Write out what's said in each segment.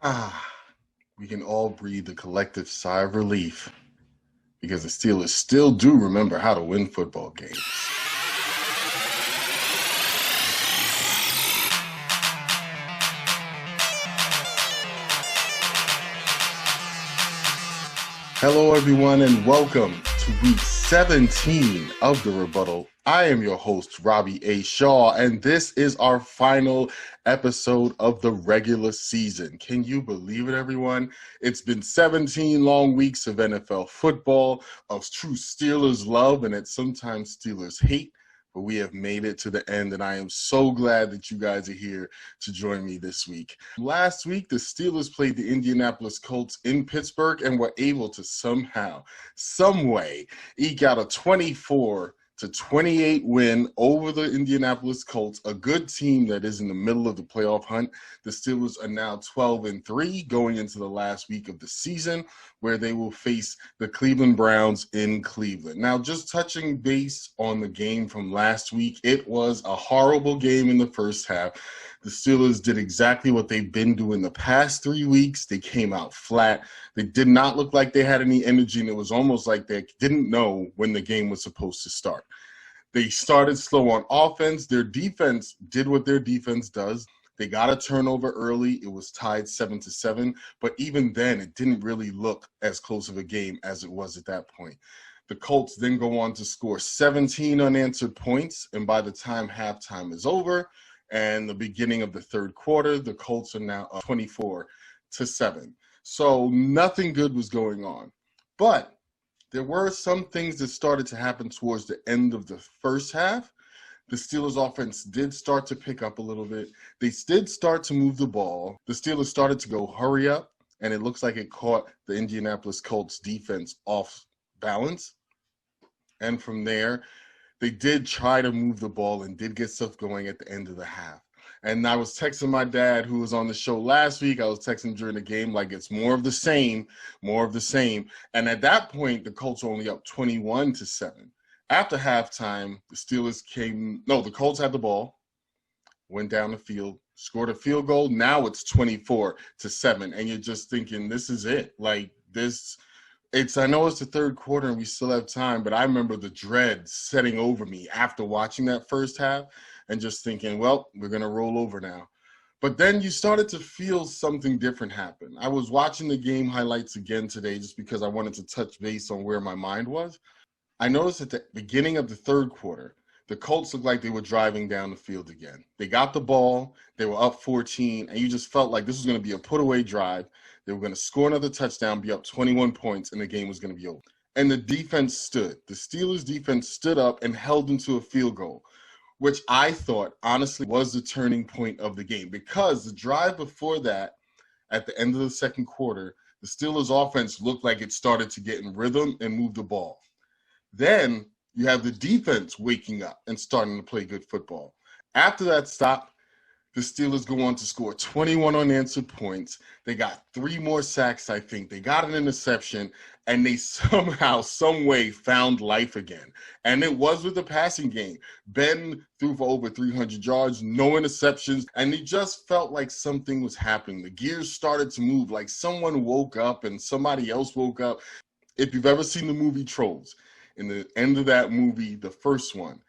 Ah, we can all breathe a collective sigh of relief because the Steelers still do remember how to win football games. Hello, everyone, and welcome to week 17 of The Rebuttal. I am your host, Robbie A. Shaw, and this is our final episode of the regular season. Can you believe it, everyone? It's been 17 long weeks of NFL football, of true Steelers love, and it's sometimes Steelers hate. But we have made it to the end, and I am so glad that you guys are here to join me this week. Last week, the Steelers played the Indianapolis Colts in Pittsburgh and were able to somehow, some way, eke out a 24-28 win over the Indianapolis Colts, a good team that is in the middle of the playoff hunt. The Steelers are now 12-3 going into the last week of the season, where they will face the Cleveland Browns in Cleveland. Now, just touching base on the game from last week, it was a horrible game in the first half. The Steelers did exactly what they've been doing the past 3 weeks. They came out flat. They did not look like they had any energy, and it was almost like they didn't know when the game was supposed to start. They started slow on offense. Their defense did what their defense does. They got a turnover early. It was tied 7-7, but even then, it didn't really look as close of a game as it was at that point. The Colts then go on to score 17 unanswered points, and by the time halftime is over and the beginning of the third quarter, the Colts are now up 24-7. So nothing good was going on. But there were some things that started to happen towards the end of the first half. The Steelers offense did start to pick up a little bit. They did start to move the ball. The Steelers started to go hurry up, and it looks like it caught the Indianapolis Colts defense off balance. And from there, they did try to move the ball and did get stuff going at the end of the half. And I was texting my dad, who was on the show last week. I was texting during the game like it's more of the same, more of the same. And at that point, the Colts were only up 21-7. After halftime, the Colts had the ball, went down the field, scored a field goal. Now it's 24-7. And you're just thinking, this is it. Like this, I know it's the third quarter and we still have time, but I remember the dread setting over me after watching that first half and just thinking, well, we're going to roll over now. But then you started to feel something different happen. I was watching the game highlights again today just because I wanted to touch base on where my mind was. I noticed at the beginning of the third quarter, the Colts looked like they were driving down the field again. They got the ball, they were up 14, and you just felt like this was going to be a put-away drive. They were going to score another touchdown, be up 21 points, and the game was going to be over. And the defense stood. The Steelers' defense stood up and held them to a field goal, which I thought, honestly, was the turning point of the game. Because the drive before that, at the end of the second quarter, the Steelers' offense looked like it started to get in rhythm and move the ball. Then you have the defense waking up and starting to play good football. After that stop, the Steelers go on to score 21 unanswered points. They got 3 more sacks, I think. They got an interception, and they somehow, some way found life again. And it was with the passing game. Ben threw for over 300 yards, no interceptions, and it just felt like something was happening. The gears started to move, like someone woke up and somebody else woke up. If you've ever seen the movie Trolls, in the end of that movie, the first one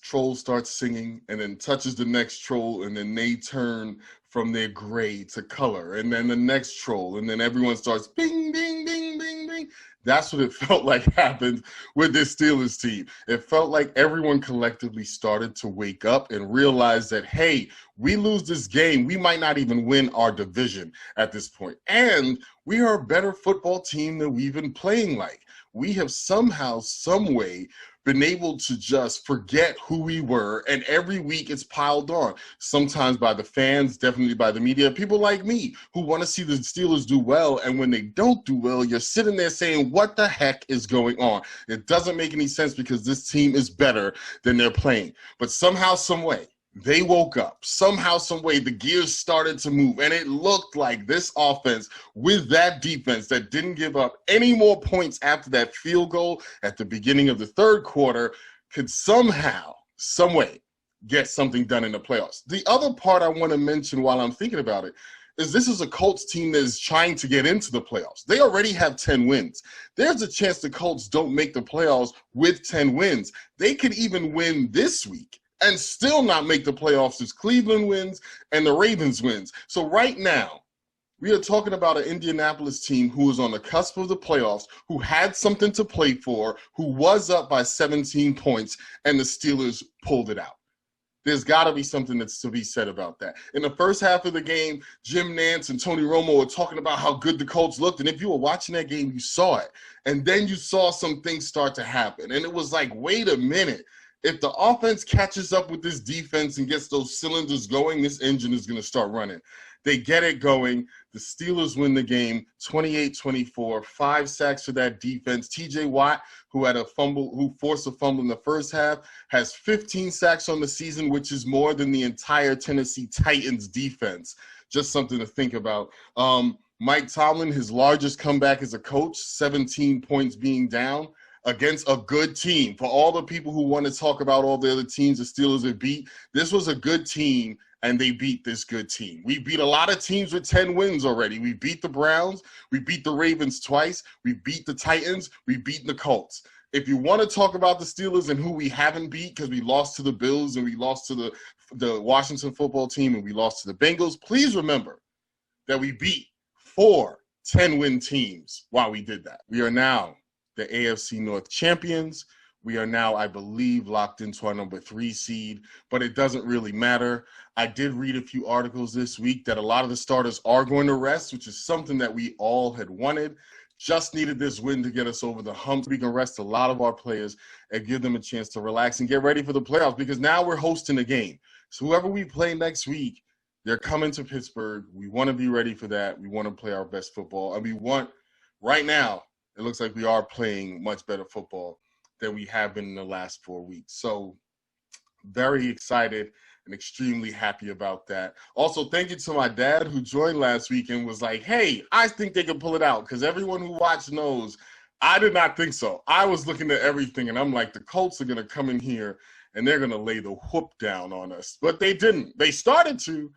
troll starts singing and then touches the next troll, and then they turn from their gray to color, and then the next troll, and then everyone starts bing, bing, bing, bing, bing. That's what it felt like happened with this Steelers team. It felt like everyone collectively started to wake up and realize that, hey, we lose this game, we might not even win our division at this point. And we are a better football team than we've been playing like. We have somehow, some way, been able to just forget who we were, and every week it's piled on. Sometimes by the fans, definitely by the media, people like me who want to see the Steelers do well, and when they don't do well, you're sitting there saying, what the heck is going on? It doesn't make any sense because this team is better than they're playing. But somehow, some way, they woke up. Somehow, some way, the gears started to move, and it looked like this offense with that defense that didn't give up any more points after that field goal at the beginning of the third quarter could somehow, some way, get something done in the playoffs. The other part I want to mention while I'm thinking about it is this is a Colts team that is trying to get into the playoffs. They already have 10 wins. There's a chance the Colts don't make the playoffs with 10 wins. They could even win this week and still not make the playoffs as Cleveland wins and the Ravens wins. So right now, we are talking about an Indianapolis team who is on the cusp of the playoffs, who had something to play for, who was up by 17 points, and the Steelers pulled it out. There's got to be something that's to be said about that. In the first half of the game, Jim Nantz and Tony Romo were talking about how good the Colts looked. And if you were watching that game, you saw it. And then you saw some things start to happen. And it was like, wait a minute. If the offense catches up with this defense and gets those cylinders going, this engine is going to start running. They get it going. The Steelers win the game 28-24, 5 sacks for that defense. TJ Watt, who forced a fumble in the first half, has 15 sacks on the season, which is more than the entire Tennessee Titans defense. Just something to think about. Mike Tomlin, his largest comeback as a coach, 17 points being down against a good team. For all the people who want to talk about all the other teams the Steelers have beat, this was a good team, and they beat this good team. We beat a lot of teams with 10 wins already. We beat the Browns. We beat the Ravens twice. We beat the Titans. We beat the Colts. If you want to talk about the Steelers and who we haven't beat, because we lost to the Bills and we lost to the Washington football team and we lost to the Bengals, please remember that we beat 4 10-win teams while we did that. We are now the AFC North champions. We are now, I believe, locked into our number 3 seed, but it doesn't really matter. I did read a few articles this week that a lot of the starters are going to rest, which is something that we all had wanted. Just needed this win to get us over the hump. We can rest a lot of our players and give them a chance to relax and get ready for the playoffs, because now we're hosting a game. So whoever we play next week, they're coming to Pittsburgh. We want to be ready for that. We want to play our best football. And we want, right now, it looks like we are playing much better football than we have been in the last 4 weeks. So very excited and extremely happy about that. Also, thank you to my dad who joined last week and was like, hey, I think they can pull it out, because everyone who watched knows I did not think so. I was looking at everything, and I'm like, the Colts are going to come in here, and they're going to lay the whoop down on us. But they didn't. They started to,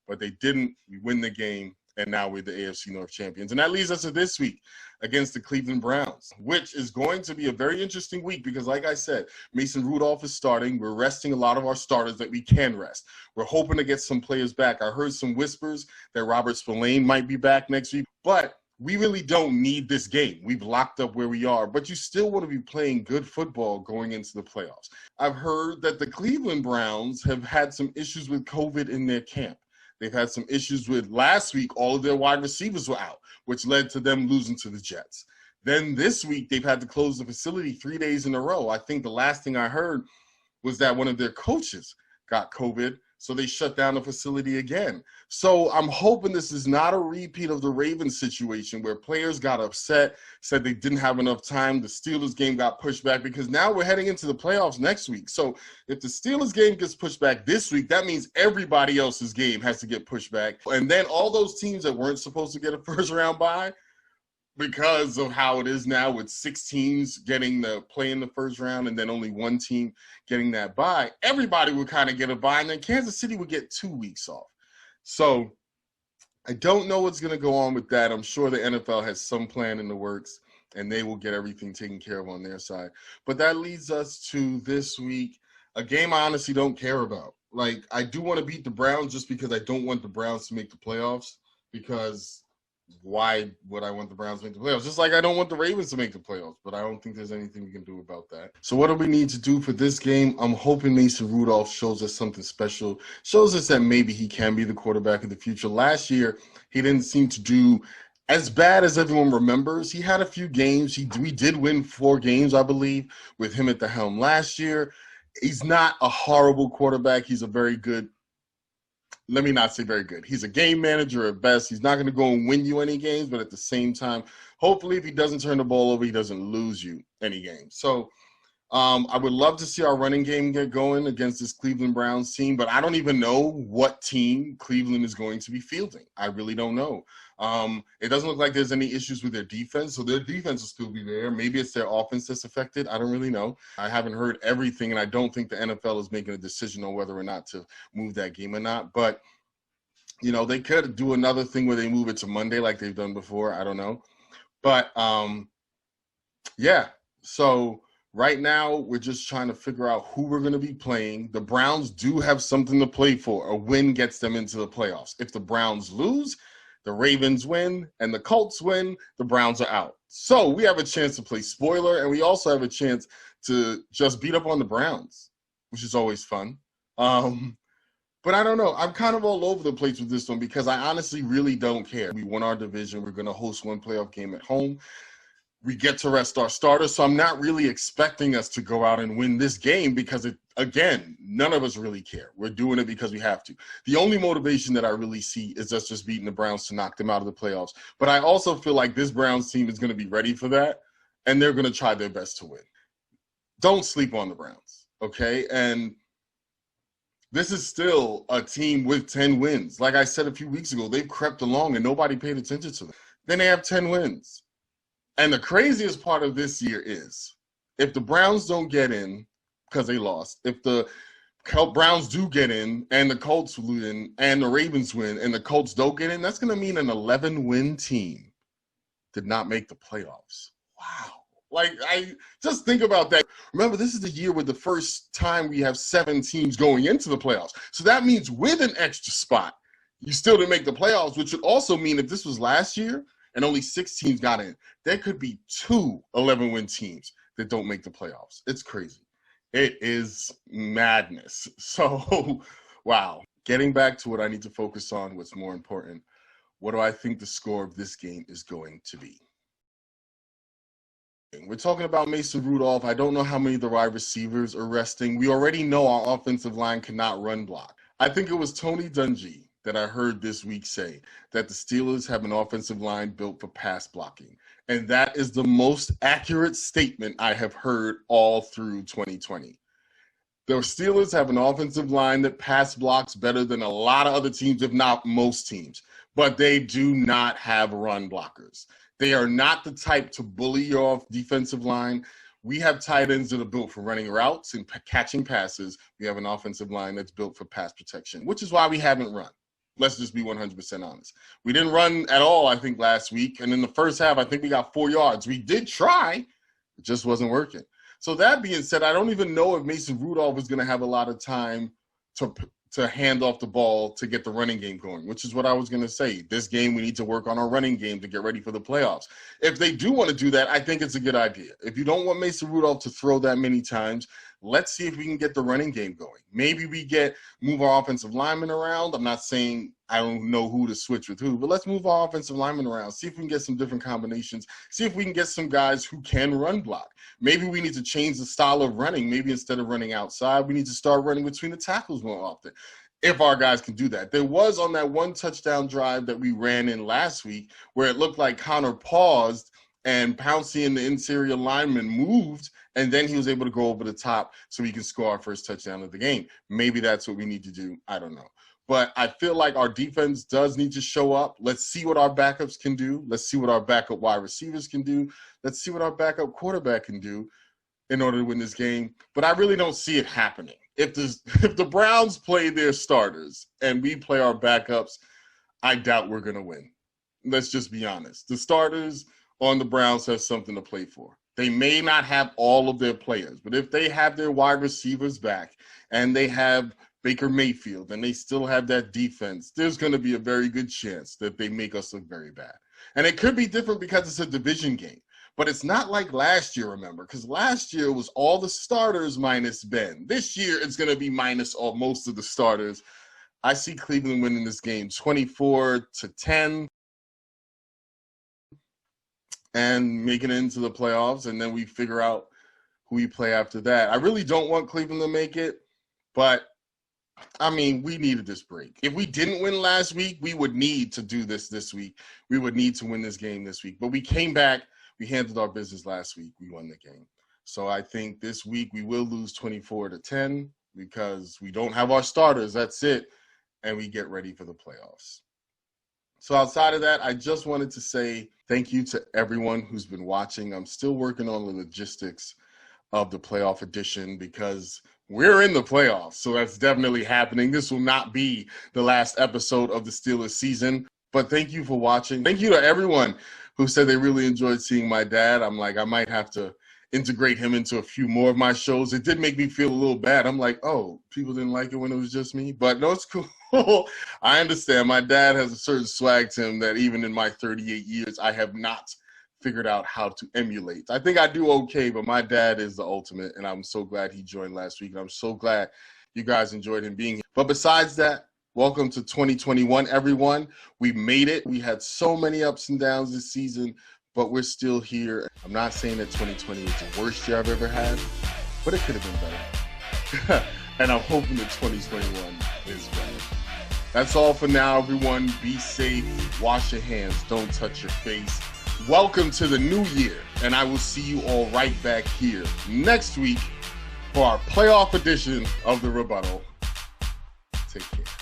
but they didn't. We win the game, and now we're the AFC North champions. And that leads us to this week against the Cleveland Browns, which is going to be a very interesting week because, like I said, Mason Rudolph is starting. We're resting a lot of our starters that we can rest. We're hoping to get some players back. I heard some whispers that Robert Spillane might be back next week, but we really don't need this game. We've locked up where we are, but you still want to be playing good football going into the playoffs. I've heard that the Cleveland Browns have had some issues with COVID in their camp. They've had some issues with last week, all of their wide receivers were out, which led to them losing to the Jets. Then this week, they've had to close the facility 3 days in a row. I think the last thing I heard was that one of their coaches got COVID, so they shut down the facility again. So I'm hoping this is not a repeat of the Ravens situation where players got upset, said they didn't have enough time. The Steelers game got pushed back because now we're heading into the playoffs next week. So if the Steelers game gets pushed back this week, that means everybody else's game has to get pushed back. And then all those teams that weren't supposed to get a first round bye, because of how it is now with 6 teams getting the play in the first round and then only 1 team getting that bye, everybody would kind of get a bye, and then Kansas City would get 2 weeks off. So I don't know what's going to go on with that. I'm sure the NFL has some plan in the works, and they will get everything taken care of on their side. But that leads us to this week, a game I honestly don't care about. Like, I do want to beat the Browns just because I don't want the Browns to make the playoffs, because why would I want the Browns to make the playoffs? Just like I don't want the Ravens to make the playoffs, but I don't think there's anything we can do about that. So what do we need to do for this game? I'm hoping Mason Rudolph shows us something special, shows us that maybe he can be the quarterback of the future. Last year, he didn't seem to do as bad as everyone remembers. He had a few games. We did win 4 games, I believe, with him at the helm last year. He's not a horrible quarterback. He's a very good, let me not say very good. He's a game manager at best. He's not going to go and win you any games, but at the same time, hopefully if he doesn't turn the ball over, he doesn't lose you any games. So I would love to see our running game get going against this Cleveland Browns team, but I don't even know what team Cleveland is going to be fielding. I really don't know. It doesn't look like there's any issues with their defense, so their defense will still be there. Maybe it's their offense that's affected. I don't really know. I haven't heard everything, and I don't think the NFL is making a decision on whether or not to move that game or not. But You know, they could do another thing where they move it to Monday like they've done before. I don't know. But yeah, so right now we're just trying to figure out who we're going to be playing. The Browns do have something to play for. A win gets them into the playoffs. If the Browns lose, the Ravens win, and the Colts win, the Browns are out. So we have a chance to play spoiler, and we also have a chance to just beat up on the Browns, which is always fun. But I don't know. I'm kind of all over the place with this one because I honestly really don't care. We won our division. We're going to host one playoff game at home. We get to rest our starters, so I'm not really expecting us to go out and win this game because, again, none of us really care. We're doing it because we have to. The only motivation that I really see is us just beating the Browns to knock them out of the playoffs. But I also feel like this Browns team is going to be ready for that, and they're going to try their best to win. Don't sleep on the Browns, okay? And this is still a team with 10 wins. Like I said a few weeks ago, they've crept along and nobody paid attention to them. Then they have 10 wins. And the craziest part of this year is if the Browns don't get in because they lost, if the Browns do get in and the Colts win and the Ravens win and the Colts don't get in, that's going to mean an 11-win team did not make the playoffs. Wow. Like, I just think about that. Remember, this is the year with the first time we have 7 teams going into the playoffs. So that means with an extra spot, you still didn't make the playoffs, which would also mean if this was last year and only 6 teams got in, there could be 2 11-win teams that don't make the playoffs. It's crazy. It is madness. So, wow. Getting back to what I need to focus on, what's more important, what do I think the score of this game is going to be? We're talking about Mason Rudolph. I don't know how many of the wide receivers are resting. We already know our offensive line cannot run block. I think it was Tony Dungy that I heard this week say that the Steelers have an offensive line built for pass blocking. And that is the most accurate statement I have heard all through 2020. The Steelers have an offensive line that pass blocks better than a lot of other teams, if not most teams. But they do not have run blockers. They are not the type to bully your defensive line. We have tight ends that are built for running routes and catching passes. We have an offensive line that's built for pass protection, which is why we haven't run. Let's just be 100% honest. We didn't run at all, I think, last week. And in the first half, I think we got 4 yards. We did try. It just wasn't working. So that being said, I don't even know if Mason Rudolph is going to have a lot of time to hand off the ball to get the running game going, which is what I was going to say. This game, we need to work on our running game to get ready for the playoffs. If they do want to do that, I think it's a good idea. If you don't want Mason Rudolph to throw that many times, let's see if we can get the running game going. Maybe we move our offensive linemen around. I'm not saying I don't know who to switch with who, but let's move our offensive linemen around, see if we can get some different combinations, see if we can get some guys who can run block. Maybe we need to change the style of running. Maybe instead of running outside, we need to start running between the tackles more often, if our guys can do that. There was on that one touchdown drive that we ran in last week where it looked like Connor paused and Pouncey and the interior lineman moved, and then he was able to go over the top so he can score our first touchdown of the game. Maybe that's what we need to do. I don't know. But I feel like our defense does need to show up. Let's see what our backups can do. Let's see what our backup wide receivers can do. Let's see what our backup quarterback can do in order to win this game. But I really don't see it happening. If the Browns play their starters and we play our backups, I doubt we're going to win. Let's just be honest. The starters on the Browns have something to play for. They may not have all of their players, but if they have their wide receivers back and they have Baker Mayfield and they still have that defense, there's going to be a very good chance that they make us look very bad. And it could be different because it's a division game. But it's not like last year, remember, because last year was all the starters minus Ben. This year, it's going to be minus most of the starters. I see Cleveland winning this game 24-10 and making it into the playoffs, and then we figure out who we play after that. I really don't want Cleveland to make it, but, I mean, we needed this break. If we didn't win last week, we would need to do this week. We would need to win this game this week. But we came back. We handled our business last week. We won the game. So I think this week we will lose 24-10 because we don't have our starters. That's it. And we get ready for the playoffs. So outside of that, I just wanted to say thank you to everyone who's been watching. I'm still working on the logistics of the playoff edition because we're in the playoffs. So that's definitely happening. This will not be the last episode of the Steelers season. But thank you for watching. Thank you to everyone who said they really enjoyed seeing my dad. I'm like, I might have to integrate him into a few more of my shows. It did make me feel a little bad. I'm like, oh, people didn't like it when it was just me. But no, it's cool. I understand. My dad has a certain swag to him that even in my 38 years, I have not figured out how to emulate. I think I do okay, but my dad is the ultimate, and I'm so glad he joined last week, and I'm so glad you guys enjoyed him being here. But besides that, welcome to 2021, everyone. We made it. We had so many ups and downs this season, but we're still here. I'm not saying that 2020 is the worst year I've ever had, but it could have been better. And I'm hoping that 2021 is better. That's all for now, everyone. Be safe. Wash your hands. Don't touch your face. Welcome to the new year, and I will see you all right back here next week for our playoff edition of the Rebuttal. Take care.